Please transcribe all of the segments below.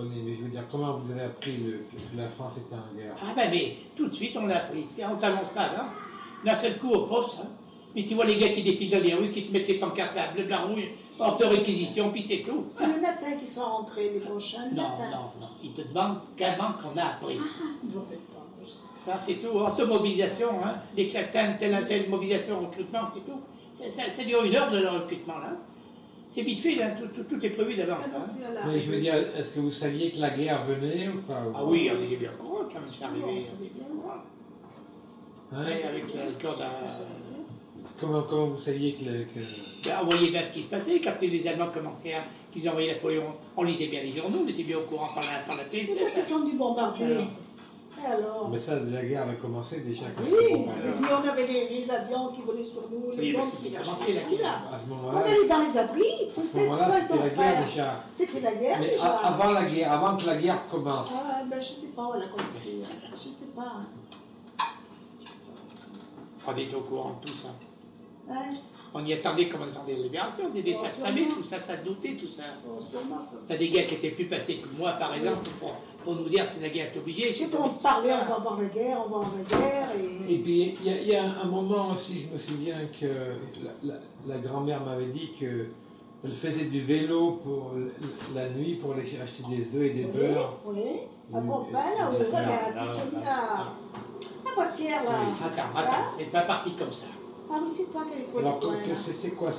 connais, mais je veux dire, comment vous avez appris que la France était en guerre? Ah ben mais tout de suite on l'a appris, on t'annonce pas, hein. D'un seul coup au poste, hein. Mais tu vois les gars qui défilent dans les rues, qui te mettent les pancartes là, bleu, blanc, rouge, porte réquisition, puis c'est tout. C'est le matin qu'ils sont rentrés, les prochains, le Non, matin. non, non, ils te demandent comment qu'on a appris. Ils n'en mettent pas, je sais. Ça c'est tout, automobilisation, hein. Dès que ça atteint telle mobilisation, recrutement, c'est tout. Ça dure 1 heure de le recrutement là. C'est vite fait, là. Tout est prévu d'avance. Hein. Mais je veux dire, est-ce que vous saviez que la guerre venait ou pas? Ah oui, on était bien au courant quand c'est arrivé. On était bien au courant. Hein? Avec le corps Comment vous saviez que... Ben, on voyait bien ce qui se passait. Quand les Allemands commençaient à... Ils envoyaient Napoléon, on lisait bien les journaux, on était bien au courant par la télé. C'est la question du bombardé. Alors. Mais ça, la guerre avait commencé déjà. Oui, et puis on avait les avions qui volaient sur nous, les bombes qui commencé la guerre. On allait dans les abris, à ce moment-là, c'était la guerre déjà. C'était la guerre mais déjà. Avant la guerre, avant que la guerre commence. Ah, ben je sais pas, on l'a compris. Je sais pas. On était au courant de tout ça. Ouais. On y attendait comme on attendait la libération, des détails tout ça, ça doutait, tout ça. T'as des gars qui étaient plus passés que moi, par exemple, pour nous dire que la guerre est obligée. Quand on parlait, on va avoir la guerre, on va avoir la guerre. Et puis, il y a un moment aussi, je me souviens que la grand-mère m'avait dit qu'elle faisait du vélo pour la nuit pour aller acheter des œufs et des beurres. Oui, à Compagne, là, où la voiture, là. Attends, c'est pas parti comme ça. Ah oui, c'est toi qui avais trouvé. Alors, c'est quoi?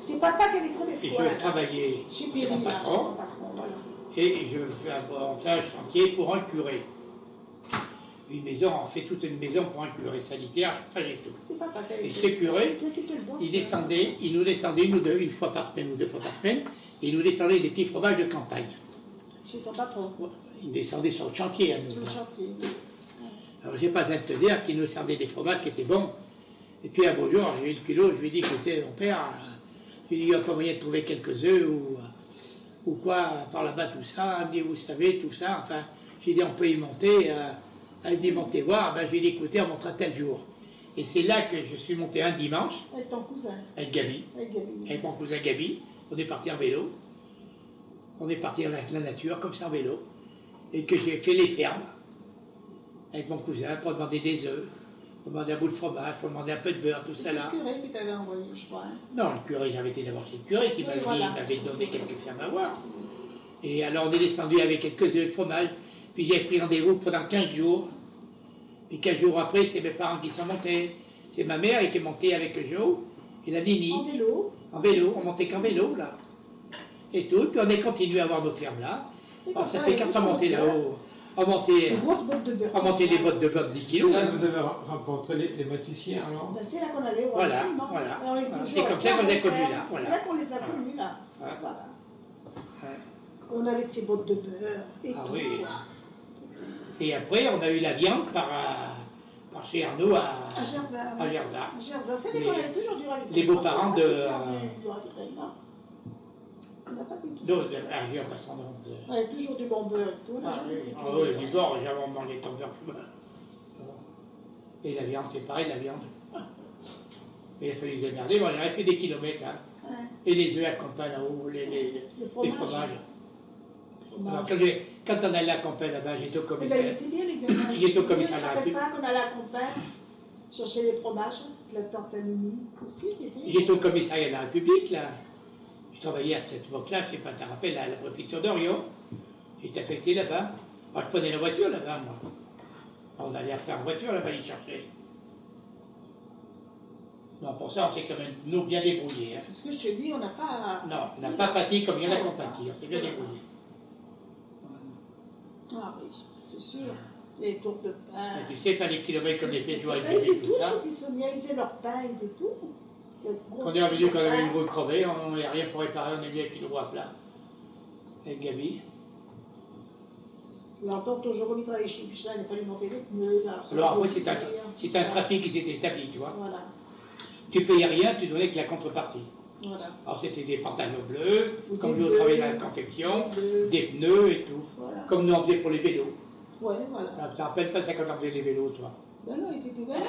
C'est papa qui avait trouvé Et je travaillais chez chez mon patron, voilà. et je fais un chantier pour un curé. Une maison, on fait toute une maison pour un curé sanitaire, je faisais tout. C'est papa qui avait Et ce curé, il nous descendait, nous deux, 1 fois par semaine ou 2 fois par semaine, et il nous descendait des petits fromages de campagne. Chez ton patron. Il descendait sur le chantier à nous. Sur le chantier. Alors j'ai pas besoin de te dire qu'il nous servait des fromages qui étaient bons. Et puis un beau jour, j'ai eu le culot, je lui ai dit, écoutez, mon père, je lui ai dit, il n'y a pas moyen de trouver quelques œufs ou quoi, par là-bas, tout ça. Elle me dit, vous savez, tout ça. Enfin, j'ai dit, on peut y monter. Elle me dit, montez voir. Ben, je lui ai dit, écoutez, on montera tel jour. Et c'est là que je suis monté un dimanche. Avec ton cousin. Avec Gabi. Avec mon cousin Gabi. On est parti en vélo. On est parti dans la nature, comme ça, en vélo. Et que j'ai fait les fermes. Avec mon cousin, pour demander des œufs. Pour demander un bout de fromage, pour demander un peu de beurre, tout ça là. C'est le curé qui t'avait envoyé, je crois. Hein. Non, le curé, j'avais été d'abord chez le curé qui m'avait donné quelques fermes à voir. Et alors on est descendu avec quelques œufs de fromage, puis j'ai pris rendez-vous pendant 15 jours. Puis 15 jours après, c'est mes parents qui sont montés. C'est ma mère qui est montée avec Joe et la Nini. En vélo. En vélo, on montait qu'en vélo là. Et tout, puis on est continué à avoir nos fermes là. Alors ça fait quand on montait là-haut. On montait des bottes de beurre de 10 kilos. Là, vous avez rencontré les maticiens, alors? Ben, c'est là qu'on allait. Voilà. C'est comme ça qu'on les a connus là. C'est là qu'on les a connus là. Voilà. On avait ces bottes de beurre et tout. Oui. Et après, on a eu la viande par chez Arnaud à Gerza. C'est vrai qu'on avait toujours du ravitaillement. Les beaux-parents de... On n'a pas du tout. D'autres, on passe en nom. On avait toujours du bon beurre et tout. Oui, du beurre, j'avais mangé ton beurre. Et la viande, c'est pareil, la viande. Il a fallu se démerder. Bon, on avait fait des kilomètres, là. Ouais. Et les œufs à campagne là-haut, les fromages. Alors, quand on allait à la campagne là-bas, j'étais au commissaire. J'étais au commissaire de la République. Pas qu'on allait à la campagne chercher les fromages, la tante Annie aussi. J'étais au commissariat de la République, là. Je travaillais à cette époque-là, je ne sais pas si tu te rappelles, à la préfecture d'Orion. J'étais affecté là-bas. Moi, je prenais la voiture là-bas, moi. On allait faire en voiture là-bas, y chercher. Non, pour ça, on s'est quand même, nous, bien débrouillés. Hein. C'est ce que je te dis, on n'a pas... Non, on n'a pas pâti comme il y en a qui ont pâti, on s'est bien débrouillés. Ah oui, c'est sûr. Les tours de pain. Mais tu sais, pas les kilomètres qu'on a fait, tu vois, ils faisaient tout, ils faisaient leur pain, ils faisaient tout. Quand on est revenu, quand on avait une roue crevée, on n'avait rien pour réparer, on est venu avec une roue à plat. Avec Gabi. Et encore aujourd'hui, travailler chez Michelin, il n'a pas lui monter les pneus. Alors après, c'est un trafic qui s'est établi, tu vois. Voilà. Tu payais rien, tu donnais que la contrepartie. Voilà. Alors c'était des pantalons bleus, comme nous on travaillait dans la confection, des pneus et tout. Voilà. Comme nous on faisait pour les vélos. Ouais, voilà. Ça ne te rappelle pas ça quand on faisait les vélos, toi? Ben non, il était tout gamin.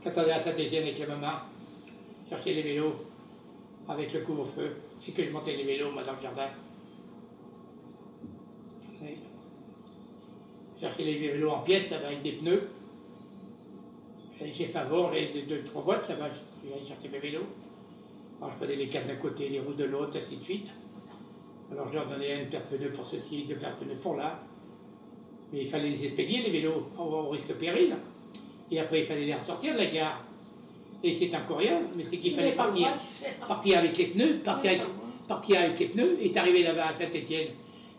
Quand on allait à Saint-Étienne avec la maman, chercher les vélos avec le couvre-feu, c'est que je montais les vélos, moi, dans le jardin. acheté les vélos en pièces, ça va avec des pneus. Et j'ai fait avoir les 2-3 boîtes, ça va, j'ai cherché mes vélos. Alors je prenais les câbles d'un côté, les roues de l'autre, ainsi de suite. Alors je leur donnais une paire de pneus pour ceci, deux paires de pneus pour là. Mais il fallait les expédier, les vélos, au risque péril. Et après, il fallait les ressortir de la gare. Et c'est encore rien, mais c'est qu'il fallait partir avec les pneus, partir avec les pneus, et arrivé là-bas à Saint-Étienne,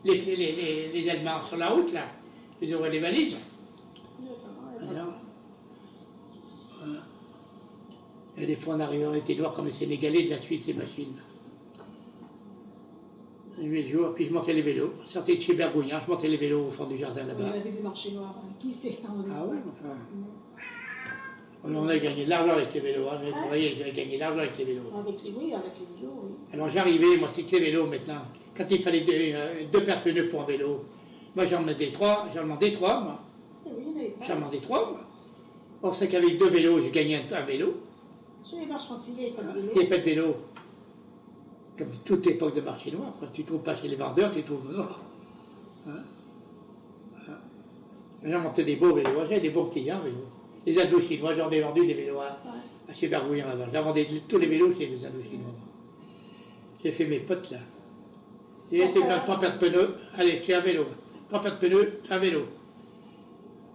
les Allemands sur la route, là, ils auraient les valises. Alors, voilà. Et des fois, on était voir comme les Sénégalais de la Suisse, les machines. Le jour, puis je montais les vélos. Je sortais de chez Bergouillard, je montais les vélos au fond du jardin là-bas. Il y avait du marché noir. Qui sait? Ah ouais, enfin. On a gagné de l'argent avec les vélos. Hein. J'ai travaillé, j'avais gagné de l'argent avec les vélos. Avec les vélos, oui. Alors j'arrivais, moi, c'est que les vélos maintenant. Quand il fallait deux paires de pneus pour un vélo, moi j'en demandais trois, moi. J'en demandais trois, moi. Or, c'est qu'avec deux vélos, j'ai gagné un vélo. Chez les marchands de vélo, il n'y avait pas de vélo. Comme toute époque de marché noir, quoi. Tu ne trouves pas chez les vendeurs, tu trouves noir. Hein? J'ai monté des beaux vélos, j'avais des bons clients vélos. Les Indochinois, j'en ai vendu des vélos à chez Bergouillard là-bas. J'ai vendu tous les vélos chez les Indochinois. J'ai fait mes potes là. J'ai été dans 3 paires de pneus, allez, j'ai un vélo. 3 paires de pneus, un vélo.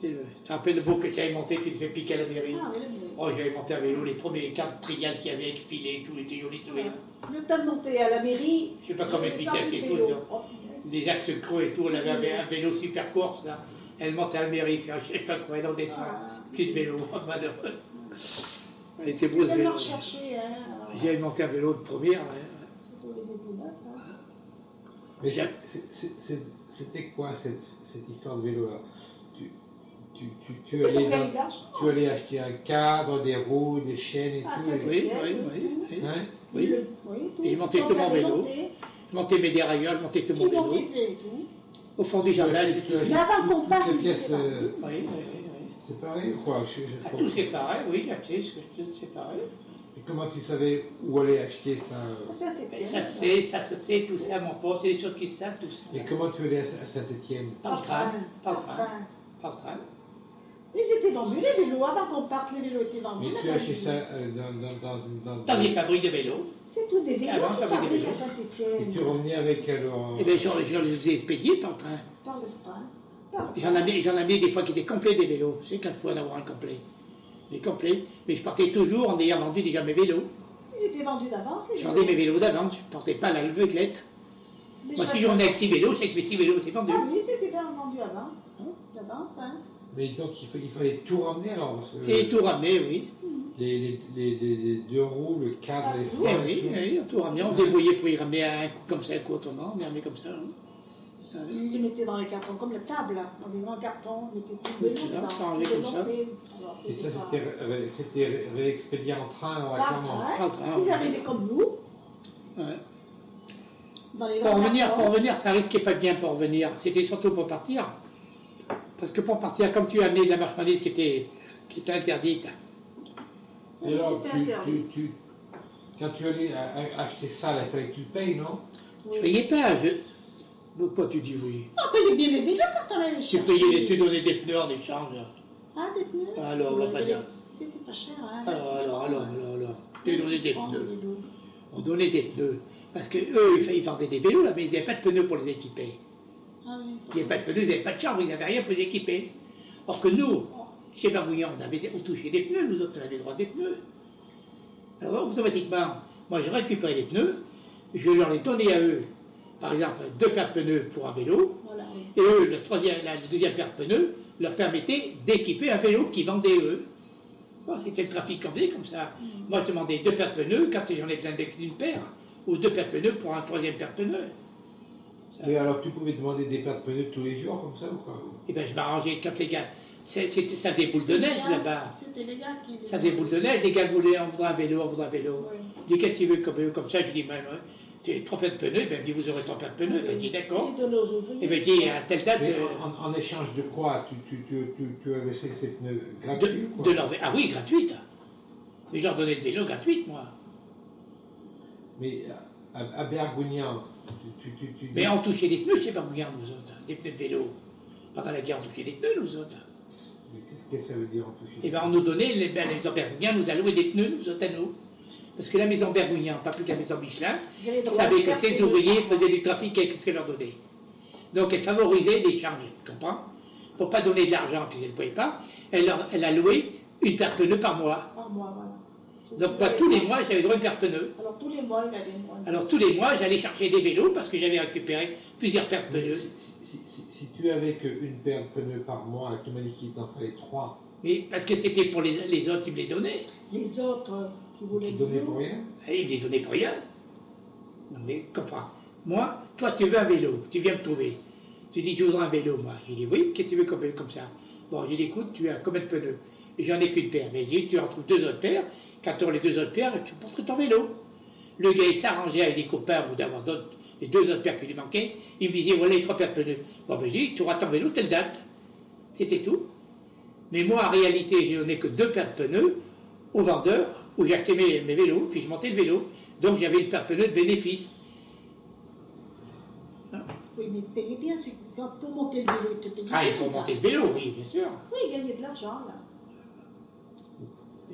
C'est un peu le beau que tu avais monté, tu te fais piquer à la mairie. Oh, j'avais monté un vélo, les premiers cartes trials qu'il y avait, expilés, tout était joli sourire. Le temps de monter à la mairie. Je sais pas combien de vitesse et tout. Des axes creux et tout, on avait un vélo super course là. Elle montait à la mairie, je sais pas quoi, elle en descend. Petit vélo, malheureux. Et c'est beau ce vélo. J'ai monté un vélo de première. Mais c'était quoi cette histoire de vélo-là? Tu allais acheter un cadre, des roues, des chaînes et tout. Oui. Et il montait tout mon vélo. Je montais mes dérailleurs, je montais tout mon vélo. Au fond du jardin. C'est pareil ou quoi? Tout c'est pareil, oui, c'est pareil. Et comment tu savais où aller acheter ça? Ça se sait, tout ça, mon pote, c'est des choses qui se savent, tout ça. Et comment tu allais à Saint-Étienne? Par le train. Mais c'était vendu les vélos, avant qu'on parte, les vélos étaient vendus. Mais tu as acheté ça dans des fabriques de vélos. C'est tout des vélos qui fabriquent à Saint-Étienne. Et tu revenais avec alors... Eh bien, je les ai expédiés par le train. Par le train. J'en avais des fois qui étaient complets des vélos. C'est 4 fois d'avoir un complet. Des complets. Mais je partais toujours en ayant vendu déjà mes vélos. Ils étaient vendus d'avance. Je vendais mes vélos d'avance. Je ne portais pas la l'aveuglette. Moi, si j'en ai avec 6 vélos, c'est que mes 6 vélos étaient vendus. Ah oui, c'était bien vendu avant. D'avance, hein. Mais donc il fallait tout ramener alors Et tout ramener, oui. Les deux roues, le cadre, les freins. Oui, tout ramener. On se débrouillait pour y ramener un coup comme ça, un coup autrement. On y ramenait comme ça. Ils les mettaient dans les cartons, comme la table, là, dans des grands cartons, ils mettaient tout dedans. Comme ça. Et ça, c'était réexpédié en train, alors en train. Ils arrivaient comme nous. Ouais. Dans les Pour revenir, ça risquait pas bien pour revenir. C'était surtout pour partir. Parce que pour partir, comme tu as amené de la marchandise qui était interdite. Et alors, quand tu allais acheter ça, il fallait que tu le payes, non? Je payais pas. Pourquoi tu dis oui? On payait bien les vélos quand on allait chercher. Tu donnais des pneus en échange. Ah, des pneus? Alors, on va pas dire. C'était pas cher, hein? Alors. Tu donnais des pneus. On donnait des pneus. Parce qu'eux, ils vendaient des vélos là, mais ils n'avaient pas de pneus pour les équiper. Ah oui. Il n'y avait pas de pneus, ils n'avaient pas de chambre, ils n'avaient rien pour les équiper. Or que nous, chez Bergouillard, on touchait des pneus, nous autres, on avait droit des pneus. Alors automatiquement, moi je récupérais les pneus, je leur les donnais à eux. Par exemple, 2 paires de pneus pour un vélo, Voilà, oui. et eux, la deuxième paire de pneus leur permettait d'équiper un vélo qu'ils vendaient eux. Bon, c'était le trafic qu'on faisait comme ça. Moi je demandais 2 paires de pneus quand j'en ai besoin d'une paire, ou 2 paires de pneus pour un 3e paire de pneus. Mais alors tu pouvais demander des paires de pneus tous les jours comme ça ou quoi? Eh bien je m'arrangeais quand les gars. Ça faisait boule de neige là-bas. C'était les gars qui... Ça faisait boule de neige, les gars voulaient, on voudrait un vélo. Oui. Je dis, qu'est-ce que tu veux comme vélo comme ça? Je dis, tu as 3 paires de pneus, ben, il me dit, vous aurez 3 paires de pneus. Ben, je dis, d'accord. Et ben, il dit, à telle date. En échange de quoi? Tu as laissé ces pneus gratuits? Ah oui, gratuite. Mais je leur donnais le vélo gratuite, moi. Mais à Bergouillard, Mais on touchait des pneus chez Bergouillard, nous autres, des pneus de vélo. Pendant la guerre, on touchait des pneus, nous autres. Qu'est-ce que ça veut dire en toucher? Eh bien, on nous donnait, les maisons Bergouniens nous allouaient des pneus, nous autres à nous. Parce que la maison Bergounian, pas plus que la maison Michelin, savait que ces ouvriers faisaient du trafic avec ce qu'elle leur donnait. Donc elle favorisait l'échange, tu comprends? Pour ne pas donner de l'argent, puisqu'elle ne pouvait pas, elle a loué une paire de pneus par mois. Par mois, voilà. Donc moi, tous les mois, j'avais droit à une paire de pneus. Alors tous les mois, il avait une droit. Alors tous les mois, j'allais chercher des vélos parce que j'avais récupéré plusieurs paires de pneus. Si tu avais qu'une paire de pneus par mois et que tu m'as dit qu'il t'en fallait 3, Oui, parce que c'était pour les autres qui me les donnaient. Les autres qui voulaient tu donnais pour rien? Et ils me les donnaient pour rien. Non mais comprends. Moi, toi tu veux un vélo, tu viens me trouver. Tu dis je voudrais un vélo, moi. J'ai dit oui, qu'est-ce que tu veux comme ça? Bon, j'ai dit écoute, tu as combien de pneus? Et j'en ai qu'une paire. Mais j'ai dit tu en trouves 2 autres paires. Quand tu auras les 2 autres paires, tu portes ton vélo. Le gars il s'arrangeait avec des copains ou d'avoir les 2 autres paires qui lui manquaient. Il me disait voilà les 3 paires de pneus. Bon ben j'ai dit tu auras ton vélo telle date. C'était tout. Mais moi en réalité je n'ai que 2 paires de pneus au vendeur où j'ai acheté mes vélos, puis je montais le vélo. Donc j'avais une paire de pneus de bénéfice. Oui, mais il payait bien celui pour monter le vélo, il te payait. Ah, et pour monter le vélo, oui, bien sûr. Oui, il gagnait de l'argent, là.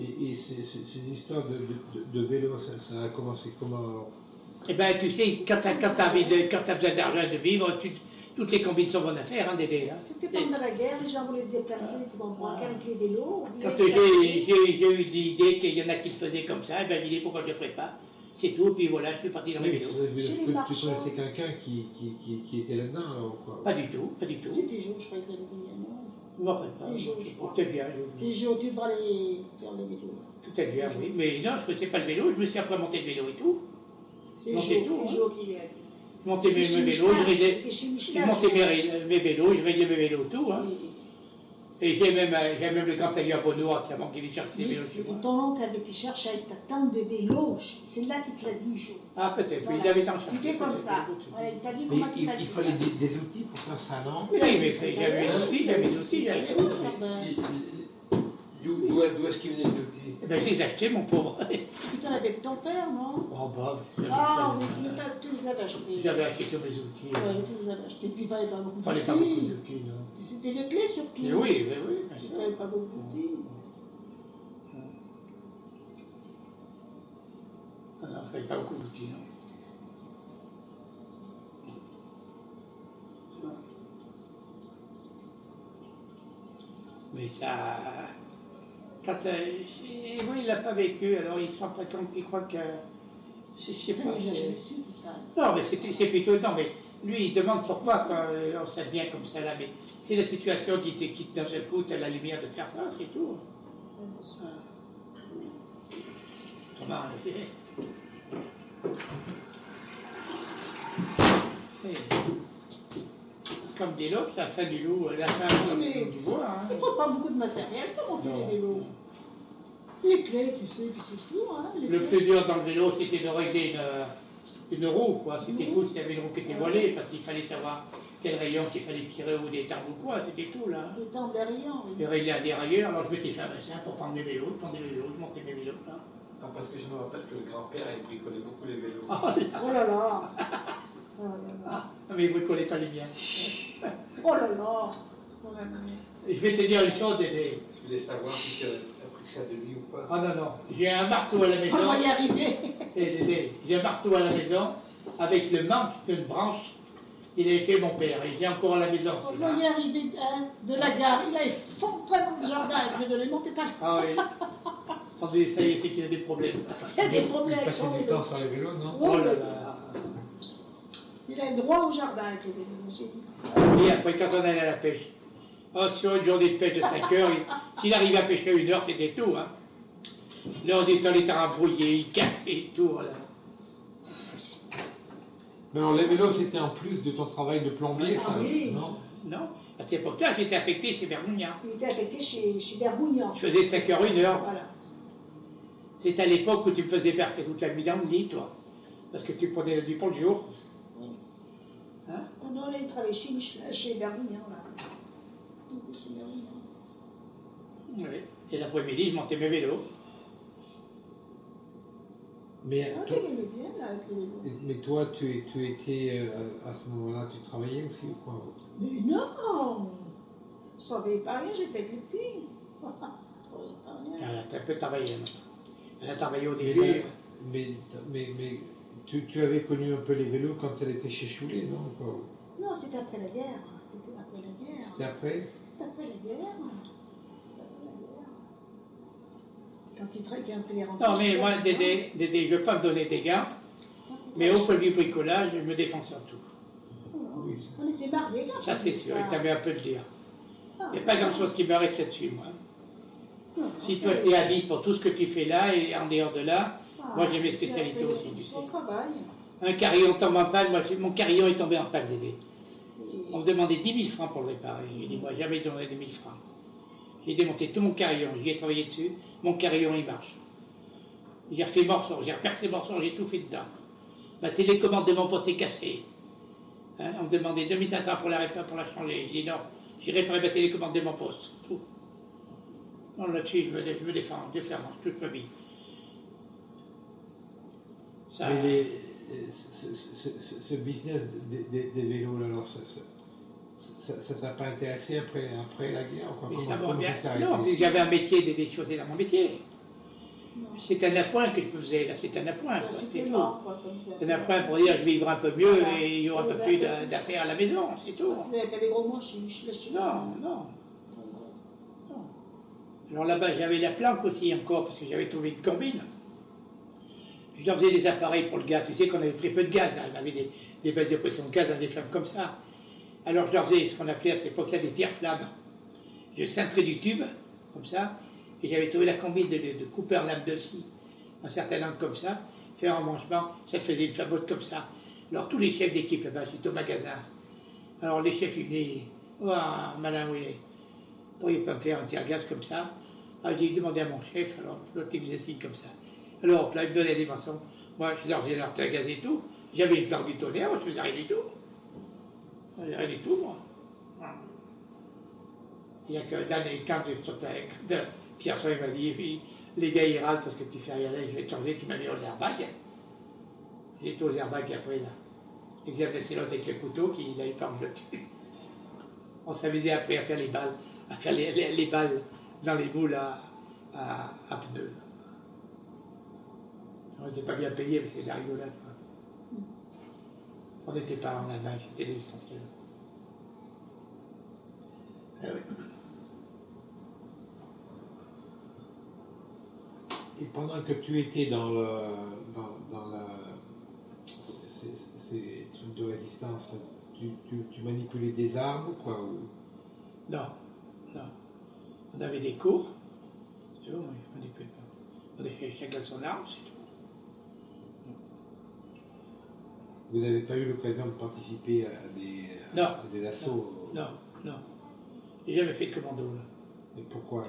Et ces histoires de vélo, ça a commencé comment alors? Eh bien, tu sais, quand tu as besoin d'argent de vivre, toutes les combines sont bonnes à faire, hein, Dédé. Hein. C'était pendant la guerre, les gens voulaient se déplacer, tu comprends, avec les vélos. Quand j'ai eu l'idée qu'il y en a qui le faisaient comme ça, eh bien, l'idée pourquoi je ne le ferais pas. C'est tout, puis voilà, je suis parti dans mes vélos. Chez les Tu marchands. connaissais quelqu'un qui était là-dedans alors quoi? Pas du tout, pas du tout. C'était jour, je crois que c'était non. Je ne m'en rappelle pas. C'est jour, je crois. Tout est bien. C'est jour, tu devras aller faire le vélo. Tout est bien, oui. Mais non, je ne connaissais pas le vélo, je me suis après monté le vélo et tout. C'est Monter jour, tout, c'est jour qu'il est. Je montais mes vélos, je montais mes vélos, je réglais mes vélos, tout. Hein. Et j'ai même le grand tailleur Benoît qui a manqué de chercher des vélos chez moi. Ton oncle avait été chercher avec ta tante de vélos, c'est là qu'il te l'a dit, jour. Ah, peut-être, Voilà. il avait tant cherché. Il était comme ça. Voilà, il t'a dit Mais comment il t'a dit. il fallait des outils pour faire ça, non? Oui, mais j'avais des outils, j'avais tout. D'où est-ce qu'il venait les outils? Eh bien, je les achetais, mon pauvre. Tu t'en avais de ton père, non? Oh, bah, Ah oui, tu les avais achetés. j'avais acheté tous mes outils. Oui, tu les avais achetés. Puis il fallait pas beaucoup Il fallait pas beaucoup d'outils, non. C'était les clés surtout. Mais oui, mais oui. Il fallait pas beaucoup d'outils. Non, il fallait pas beaucoup d'outils, non. Mais ça. Quand oui, il l'a pas vécu, alors il s'en pas compte, il croit que. Je sais pas. J'ai jamais su tout ça. Non, mais c'est plutôt. Non, mais lui, il demande pourquoi quand ça devient comme ça là. Mais c'est la situation qui te quitte d'un seul coup, t'as la lumière de faire ça, c'est tout. Comment comme des lobes, ça fait du loup, la fin du bois. Hein. Il ne faut pas beaucoup de matériel pour monter les vélos. Les clés, tu sais, puis c'est tout. Hein, le clés. plus dur dans le vélo, c'était de régler une roue, quoi. C'était tout s'il y avait une roue qui était voilée, parce qu'il fallait savoir quel rayon qu'il fallait tirer ou des tarbes ou quoi, c'était tout là. Le temps derrière. J'ai réglé un dérailleur, alors je mettais ça pour prendre mes vélos, je montais mes vélos là. Non, parce que je me rappelle que le grand-père, il bricolait beaucoup les vélos. Oh là là. Oh là là. Ah, mais il bricolait pas les miens. Oh là là. Oh là là. Et je vais te dire une chose, Dédé. Je voulais savoir si tu as pris ça de lui ou pas. Ah non, non, j'ai un marteau à la maison. On va y arriver. Dédé, j'ai un marteau à la maison avec le manche d'une branche qu'il avait fait mon père. Et j'ai encore à la maison. On va y arriver hein, de la gare. Il a effondré dans le jardin avec le vélo. T'es pas. Ah oui. On dit, ça y est, c'est qu'il y a des problèmes. Il y a des problèmes Il avec passait son du vélo. temps sur les vélos, non? Oh là là. Il a droit au jardin avec le vélo. J'ai dit. Et après, quand on allait à la pêche, sur une journée de pêche de 5 heures, s'il arrivait à pêcher 1 heure, c'était tout. Hein. Là, on était dans les terrains brouillés, il cassait et tout. Voilà. Mais alors les vélos, c'était en plus de ton travail de plombier, Ah ça? oui. Non? Non, à cette époque-là, j'étais affecté chez Bergounian. Il était affecté chez Bergounian. Je faisais de 5 heures 1 heure. Voilà. C'est à l'époque où tu me faisais faire toute la nuit dans le lit, toi. Parce que tu prenais le lit pour le jour. Hein? Non, là, il travaillait chez Bergounian, là. Il était chez Bergounian. Oui. Et l'après-midi, je montais mes vélos. Mais, Ah, toi, il aimait bien là, avec les vélos. mais toi, tu étais, à ce moment-là, tu travaillais aussi ou quoi? Mais non, je savais pas rien, j'étais avec les filles. Je savais pas rien. Elle a très peu travaillé. Elle a travaillé au Mais, début. mais tu avais connu un peu les vélos quand elle était chez Choulet, non ou quoi? Non, c'était après la guerre. C'était après la guerre. C'était après? C'était après la guerre. C'était après la guerre. Quand il est rentré. Non, mais moi, Dédé, je ne veux pas me donner des gains, mais au point de vue bricolage, je me défends surtout. Oui. On était mariés quand Ça, on c'est faisait sûr, ça. et tu avais un peu de dire. Ah, Il n'y a pas grand-chose qui m'arrête là-dessus, moi. non, Si ok. toi, tu es habile pour tout ce que tu fais là et en dehors de là, Ah, moi, j'ai mes tu as spécialités fait aussi, tu sais. ton travail. Un carillon tombe en panne, moi, mon carillon est tombé en panne, Dédé. Et- On me demandait 10 000 francs pour le réparer. J'ai dit, moi, jamais donné 10 000 francs. J'ai démonté tout mon carillon, j'y ai travaillé dessus, mon carillon, il marche. J'ai refait morceau, j'ai repercé morceau, j'ai tout fait dedans. Ma télécommande de mon poste est cassée. Hein, on me demandait 2500 pour la réparer, pour la changer. J'ai dit non, j'ai réparé ma télécommande de mon poste. Tout. Non, là-dessus, je me défends, toute ma vie. Ça, Mais ce business des vélos, là, alors, ça t'a pas intéressé après la guerre ou quoi? mais Comment, ça va comment bien. ça s'est Non, arrêté? mais j'avais un métier, des choses dans mon métier. Non. C'est un appoint que je faisais, là, c'est un appoint, Un quoi, c'est tout. supplément, quoi, ça me C'est sert. un appoint pour dire je vais vivre un peu mieux Voilà. et il y aura un Ça peu vous plus a- d'affaires à la maison, c'est tout. Vous n'avez pas des gros mots chez Non, non. Alors là-bas, j'avais la planque aussi encore, parce que j'avais trouvé une combine. Je leur faisais des appareils pour le gaz. Tu sais qu'on avait très peu de gaz, hein. On avait des bases de pression de gaz dans des flammes comme ça. Alors je leur faisais ce qu'on appelait à cette époque-là des tire-flammes. Je cintrais du tube, comme ça, et j'avais trouvé la combine de Cooper lame de scie, un certain angle comme ça, faire un manchement, ça te faisait une flamotte comme ça. Alors tous les chefs d'équipe, là-bas, j'étais au magasin. Alors les chefs, ils venaient, oh, madame, oui, vous pourriez pas me faire un tire-gaz comme ça? Ah, j'ai demandé à mon chef, alors l'autre il faisait signe comme ça. Alors, là, il me donnait des maçons. Moi, je leur faisais leur tire-gaz et tout. J'avais une plaque du tonnerre, moi, je faisais rien du tout. Je faisais rien du tout, moi. Voilà. Il n'y a que dans les camps de Pierre Soin m'a dit, puis, les gars, ils râlent parce que tu fais rien, je vais te changer, tu m'as mis aux airbags. J'ai été aux airbags après, là. Exercer c'est l'autre avec le couteau qui n'avait pas me jeter. On s'amusait après à faire les balles, à faire les balles dans les boules à pneus. On n'était pas bien payé, mais c'était de la rigolade. Quoi. On n'était pas en Allemagne, c'était l'essentiel. Ah oui. Et pendant que tu étais dans la ces trucs de résistance, tu manipulais des armes ou quoi? Non, non. On avait des cours, c'est tout, mais on manipulait pas. On avait chacun son arme, c'est tout. Vous n'avez pas eu l'occasion de participer à des assauts? Non, non. J'ai jamais fait de commando, là. Et pourquoi?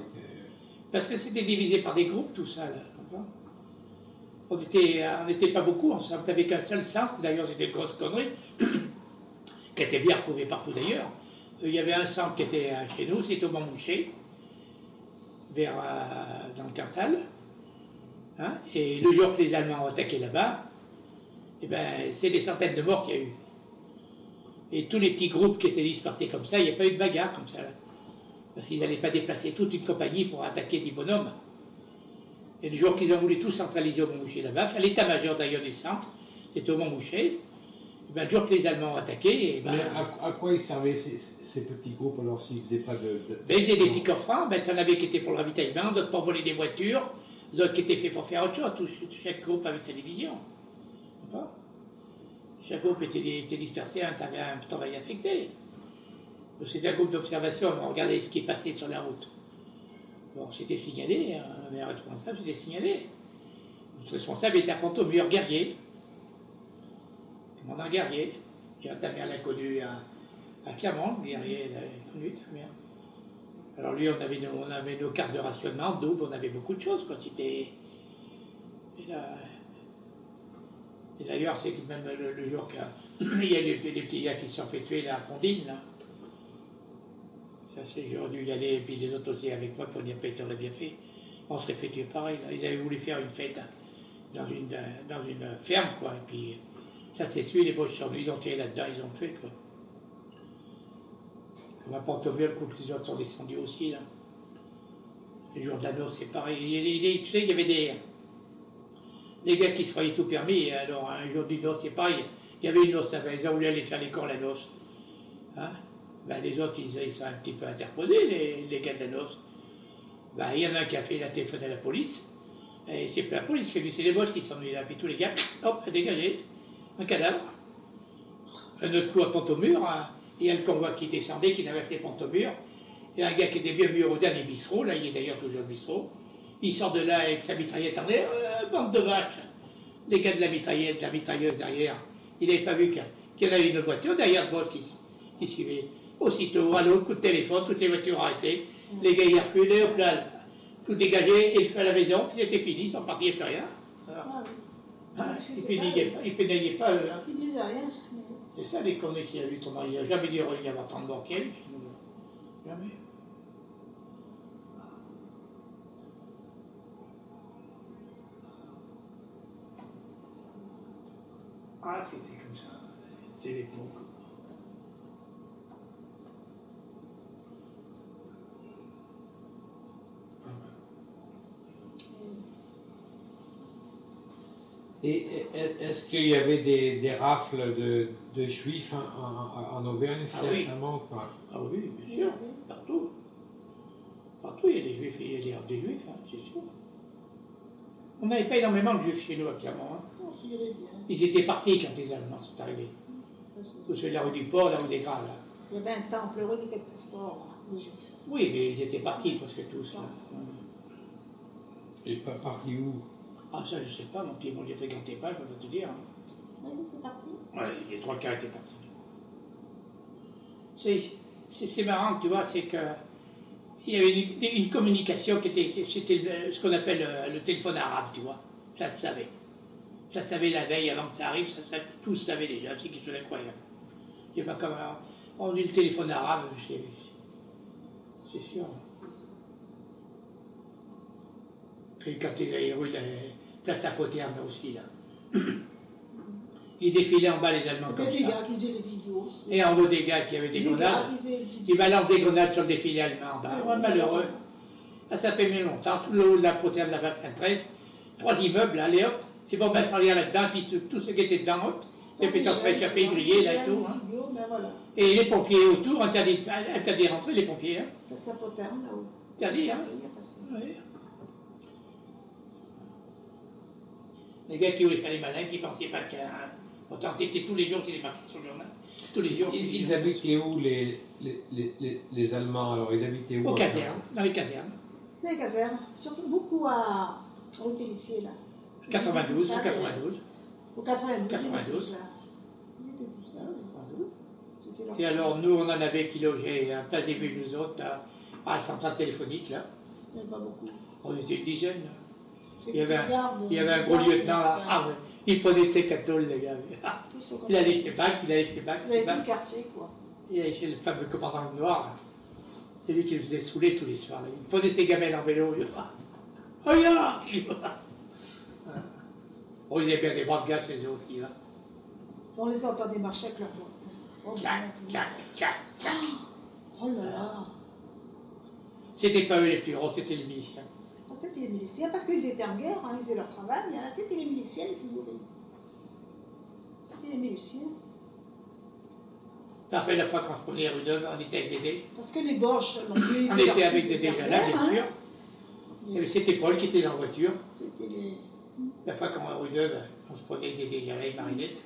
Parce que c'était divisé par des groupes, tout ça, là. On n'était pas beaucoup ensemble, t'avais qu'un seul centre, d'ailleurs c'était une grosse connerie, qui était bien retrouvée partout d'ailleurs. Il y avait un centre qui était chez nous, c'était au Montmouché, dans le Cantal. Hein, et le jour que les Allemands ont attaqué là-bas, eh ben, c'est des centaines de morts qu'il y a eu. Et tous les petits groupes qui étaient dispersés comme ça, il n'y a pas eu de bagarre comme ça. Là. Parce qu'ils n'allaient pas déplacer toute une compagnie pour attaquer des bonhommes. Et le jour qu'ils ont voulu tout centraliser au Montmouché là-bas, à l'état-major d'ailleurs du centre, c'était au Montmouché, et ben, le jour que les Allemands ont attaqué, Mais à quoi ils servaient ces petits groupes alors s'ils ne faisaient pas de... Ben, ils faisaient des petits coffres francs, ben, il y en avait qui étaient pour le ravitaillement, d'autres pour voler des voitures, d'autres qui étaient faits pour faire autre chose. Chaque groupe avait sa division. Chaque groupe était dispersé, avait un travail affecté. Donc, c'était un groupe d'observation, on regardait ce qui passait sur la route. Bon, c'était signalé, on avait un responsable, c'était signalé. Le responsable était apprenti au meilleur guerrier. Commandant guerrier. Ta mère l'a connu à Clermont, le guerrier l'a connu, ta mère. Alors lui, on avait nos cartes de rationnement, double, on avait beaucoup de choses, quoi. C'était... Et d'ailleurs, c'est que même le jour qu'il y a les petits gars qui se sont fait tuer là, à Fondine, là. Ça, j'aurais dû y aller, et puis les autres aussi avec moi, pour dire, Peter l'a bien fait. On serait fait tuer pareil, là. Ils avaient voulu faire une fête dans une ferme, quoi. Et puis, ça s'est tué, les poches sont venus, ils ont tiré là-dedans, ils ont tué, quoi. On va pas tomber le coup que les autres sont descendus aussi, là. Les jours de la noce, c'est pareil. Tu sais qu'il y avait des gars qui se croyaient tout permis, alors un jour du noce, c'est pareil. Il y avait une noce, ils ont voulu aller faire les corps la noce. Hein? Ben, les autres, ils sont un petit peu interposés, les gars de la noce. Ben, il y en a un qui a fait la téléphone à la police, et c'est pas la police qui a vu, c'est les boss qui sont venus là, puis tous les gars, hop, dégagé, un cadavre. Un autre coup à Pont-au-Mur, il y a le convoi qui descendait, qui n'avait fait Pont-au-Mur. Il y a un gars qui était bien vu au dernier bistrot, là, il est d'ailleurs toujours au bistrot. Il sort de là avec sa mitraillette en l'air, bande de vaches. Les gars de la mitraillette, la mitrailleuse derrière, il n'avait pas vu qu'il y en avait une voiture derrière le boss qui suivait. Aussitôt, à l'autre, coup de téléphone, toutes les voitures arrêtées. Les gars, ils reculaient, hop là, tout dégagé, et le feu à la maison, puis c'était fini, ils sont partis, il n'y a plus rien. Ils ne pénaillent pas eux. Hein. Ils disaient rien. C'est ça les conneries qu'il y a eu, ton mari. Il n'a jamais dit qu'il y avait tant de banquiers. Jamais. Ah, c'était comme ça. C'était l'époque. Et est-ce qu'il y avait des rafles de juifs en Auvergne finalement ou pas? Ah oui, bien sûr, partout. Partout il y a des juifs, il y a des rafles des juifs, hein, c'est sûr. On n'avait pas énormément de juifs chez nous, clairement. Hein. Ils étaient partis quand les Allemands sont arrivés. Tous ceux de la rue du Port, la rue des Gras, là. Il y avait un temple rue du passeport, des juifs. Oui, mais ils étaient partis presque tous. Là. Et pas partis où? Ah, ça, je sais pas, mon petit, bon, j'ai fréquenté pas, je peux te dire. Hein. Ils étaient partis? Oui, les trois quarts étaient partis. C'est marrant, tu vois, c'est que il y avait une communication qui était, c'était ce qu'on appelle le téléphone arabe, tu vois. Ça se savait. Ça se savait la veille avant que ça arrive, tout le savait déjà, c'est quelque chose d'incroyable. Il n'y a pas comme on dit le téléphone arabe, c'est sûr. Et quand il y a les rues de Place à Poterne aussi, là. Ils défilaient en bas les Allemands comme ça. Des gars qui faisaient les idiots. Et en haut des gars qui avaient des grenades. Ils balancent des grenades sur le défilé allemand. Ben, malheureux. Ça fait bien longtemps. Tout le haut de la Poterne, la base Sainte-Thérèse, 3 immeubles, allez hop. C'est bon, ben ça rien là-dedans, puis tout ce qui était dedans, hop. Et puis ça se fait échapper, griller, là et tout. Hein. Et les pompiers autour, interdit de rentrer, les pompiers. Hein. Place à Poterne, là-haut. Interdit, hein. Oui. Les gars qui voulaient faire les malins, qui ne pensaient pas qu'un. Pourtant, c'était tous les jours qu'ils marquaient sur le journal. Tous les jours. Ils habitaient où les Allemands alors? Ils habitaient où? Aux casernes, dans les casernes. Les casernes, surtout beaucoup à rue Pélissier, là. 92, au 92. Au 92. 92. Ils étaient tous là, au 92. Et alors, nous, on en avait qui logeaient un plein début, nous autres, à la centrale téléphonique, là. Il n'y avait pas beaucoup. On était une dizaine. Il y avait un gros lieutenant là. Ah, ouais. Il prenait de ses catholes, les gars. Il allait chez Bac, Vous avez tout le quartier, quoi. Il allait chez le fameux commandant noir. C'est lui qui le faisait saouler tous les soirs. Là. Il prenait ses gamelles en vélo. Regarde! Bon, ils avaient bien des bras de gars chez eux aussi, là. On les entendait marcher avec leurs bottes. Oh, Tchac. Oh là là. C'était pas eux les plus gros, c'était les miliciens. C'était les miliciens, parce qu'ils étaient en guerre, hein, ils faisaient leur travail, hein, c'était les miliciens les plus mauvais. C'était les miliciens. Ça fait la fois qu'on se prenait rue Neuve, on était avec Dédé. Parce que les Boches, on était avec Dédé là, bien sûr. Et c'était Paul qui était dans la voiture. C'était les. La fois qu'on rue Neuve, on se prenait avec Dédé Gala et Marinette.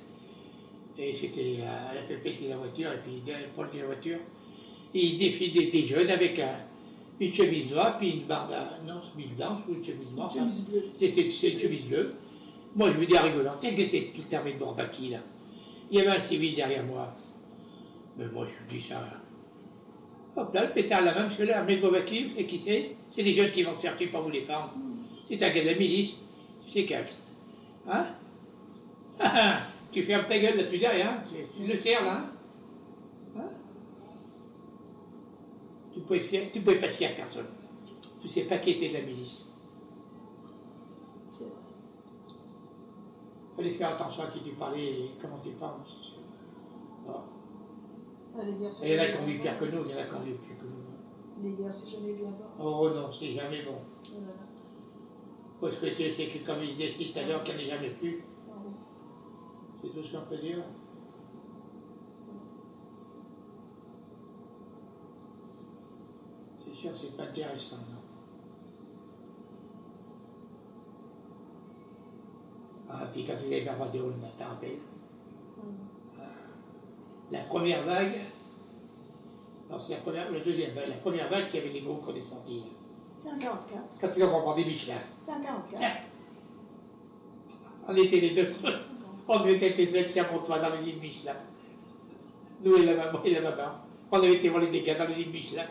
Et c'était à la Pépé qui était dans la voiture, et puis Paul qui était dans la voiture. Et ils étaient jeunes avec une chemise noire, puis une barbe, non, chemise blanche ou une chemise noire. Chemise bleue. C'était une chemise bleue. Moi, je me dis à rigolant, tiens, qu'est-ce que c'est qui termine de Bourbaki, là? Il y avait un civil derrière moi. Mais moi, je me dis ça. Hop là, le pétard à la main, monsieur là, Ahmed Bourbaki, c'est qui c'est? C'est des jeunes qui vont se chercher pour vous défendre. C'est un gars de la milice. C'est calme. Hein? Tu fermes ta gueule là-dessus derrière, tu le serres là. Hein? Tu ne pouvais pas te fier à personne. Tu sais pas qui était de la milice. faire attention à qui tu parlais et comment tu parles. Voilà. Les guerres, c'est Et il y en a jamais qui ont vu bien pire bon. que nous, il y en a qui ont vu pire que nous. Les guerres, c'est jamais bien bon. Oh non, c'est jamais bon. Voilà. Faut souhaiter, c'est que comme il décide tout à l'heure, qu'il n'y en ait jamais plus. Ah oui. C'est tout ce qu'on peut dire. C'est sûr que c'est pas intéressant, non. Ah, puis quand vous avez la radio le matin, la première vague, non, c'est la deuxième vague, la première vague, il y avait les groupes qu'on est sortis. C'est un 44. Quand ils ont remporté Michelin. C'est un 44. On était les deux seuls. On devait être les seuls qui toi dans les îles Michelin. Nous et la maman et la maman. On avait été voir les dégâts dans les îles Michelin.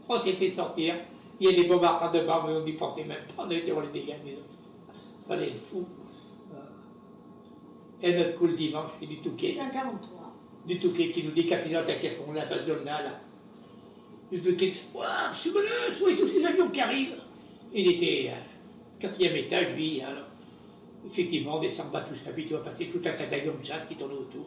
On s'est fait sortir. Il y a des bombards devant, mais on n'y pensait même pas. On avait été voir les dégâts des autres. Fallait être fou. Et notre coup le dimanche, c'est du Touquet. C'est un 43. Du Touquet qui nous dit quand ils attaquaient ce qu'on a pas de zone là. Du Touquet, waouh, c'est bon, et tous ces avions qui arrivent. Il était quatrième étage, lui, alors. Effectivement, on descend bas tout ça, puis tu vas passer tout un tas d'avions de chasse qui tournent autour.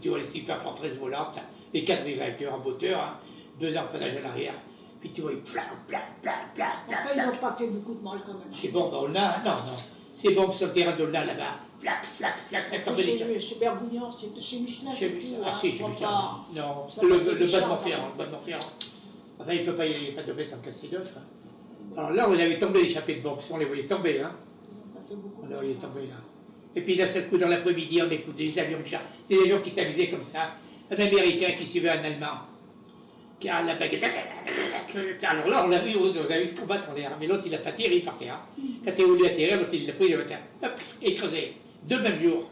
Tu vois les super forteresses volantes, les 4 évacueurs en hauteur, hein, 2 emprennages à l'arrière, puis tu vois, plat. Après, ils n'ont pas fait beaucoup de mal quand même. C'est bon, on l'a, non, c'est bon sur le terrain de là, là-bas, ça tombe des chasse. Chez Bergougnan, chez Michelin, Chez c'est Michelin, tout. ah si, chez Michelin. Non, Ça le va être bas de méchant, Montferrand. Enfin, il n'y a pas de baisse en casser d'offre. Hein. Alors là, on avait tombé l'échappée de bombes, on les voyait tomber, hein. Ils n'ont pas fait beaucoup On de les mal. voyait tomber, là. Et puis d'un seul coup, dans l'après-midi, on écoutait des avions de chasse, des avions qui s'amusaient comme ça. Un Américain qui suivait un Allemand, qui a la baguette. Alors là, on a vu se combattre en l'air, mais l'autre, il n'a pas tiré par terre. Quand il a voulu atterrir, l'autre, il l'a pris, il a hop, écrasé. 2 mêmes jours,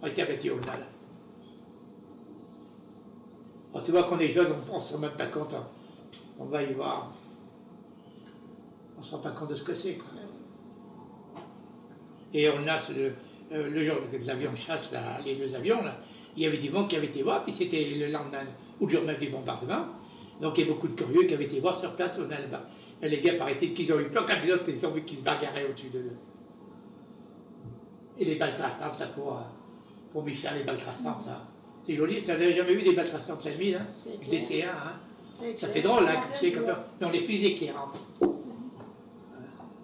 on était abattus au final. Alors, tu vois qu'on est jeune, on ne se rend même pas compte. Hein. On va y voir. On ne se rend pas compte de ce que c'est. Quoi. Et on a le jour de l'avion de chasse, là, les 2 avions, là, il y avait du monde qui avait été voir, puis c'était le lendemain, ou le jour même du bombardement. Donc il y a beaucoup de curieux qui avaient été voir sur place, on a là-bas. Et les gars, paraît-il qu'ils ont eu peur quand les autres, ils ont vu qu'ils se bagarraient au-dessus d'eux. Et les balles traçantes, ça pour Michel, les balles traçantes, ça. C'est joli, tu n'as jamais vu des balles traçantes, ça mis, hein? Des CA, hein? Ça fait drôle, hein, tu sais, quand on... Non, les fusées éclairantes.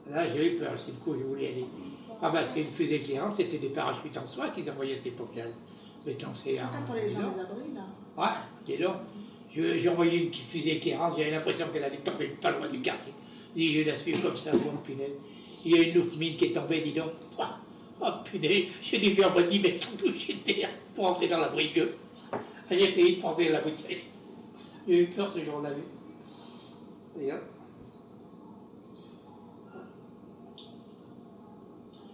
Là, j'ai eu peur, c'est le coup, je voulais aller. Ah ben, c'est une fusée éclairante, c'était des parachutes en soie qu'ils envoyaient à l'époque, là. Mais quand c'est un... Quand on est dans les abris, là. Ouais, dis donc. J'ai envoyé une petite fusée éclairante, j'avais l'impression qu'elle allait tomber pas loin du quartier. Je dis, je vais la suivre comme ça, bon, punaise. Il y a une loupe mine qui est tombée, dis donc. Oh, punaise, j'ai dû faire 10 mètres sans toucher de terre pour entrer dans la brigue. J'ai essayé de prendre la bouteille. J'ai eu peur ce jour-là. D'ailleurs.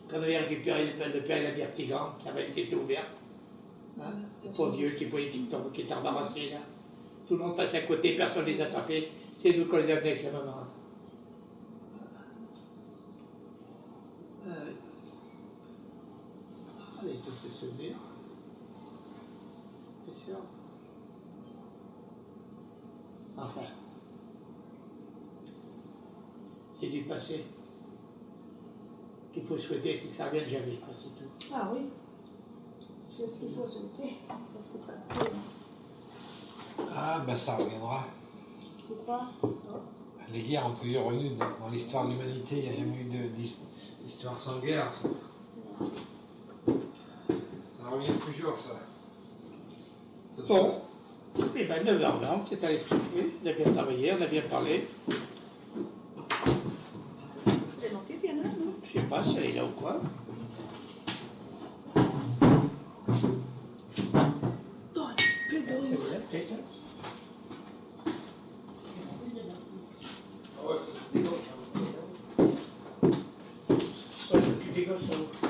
Quand on avait récupéré le pelle de pelle, la bière plus grande, la valise était ouverte. Hein, le pauvre vieux qui voyait qui était embarrassé là. Tout le monde passait à côté, personne ne les attrapait. C'est nous qu'on les amenait avec la maman. Allez, tous ces souvenirs. C'est sûr. Enfin. C'est du passé. Qu'il faut souhaiter que ça ne revienne jamais, quoi, c'est tout. Ah oui. C'est ce qu'il faut souhaiter. C'est pas cool. Ah, ben ça reviendra. Tu crois? Les guerres ont toujours eu, dans l'histoire de l'humanité, il n'y a jamais eu d'histoire sans guerre. Ça revient toujours, ça. Bon. Eh bien, 9h20, c'est allé se coucher. On a bien travaillé, on a bien parlé. Clémentine, bien là, non? Je sais pas si elle est là ou quoi. Oh, plus de Elle est là, peut-être. Ah ouais, c'est des gosses, hein. Ouais, c'est des gosses, ça.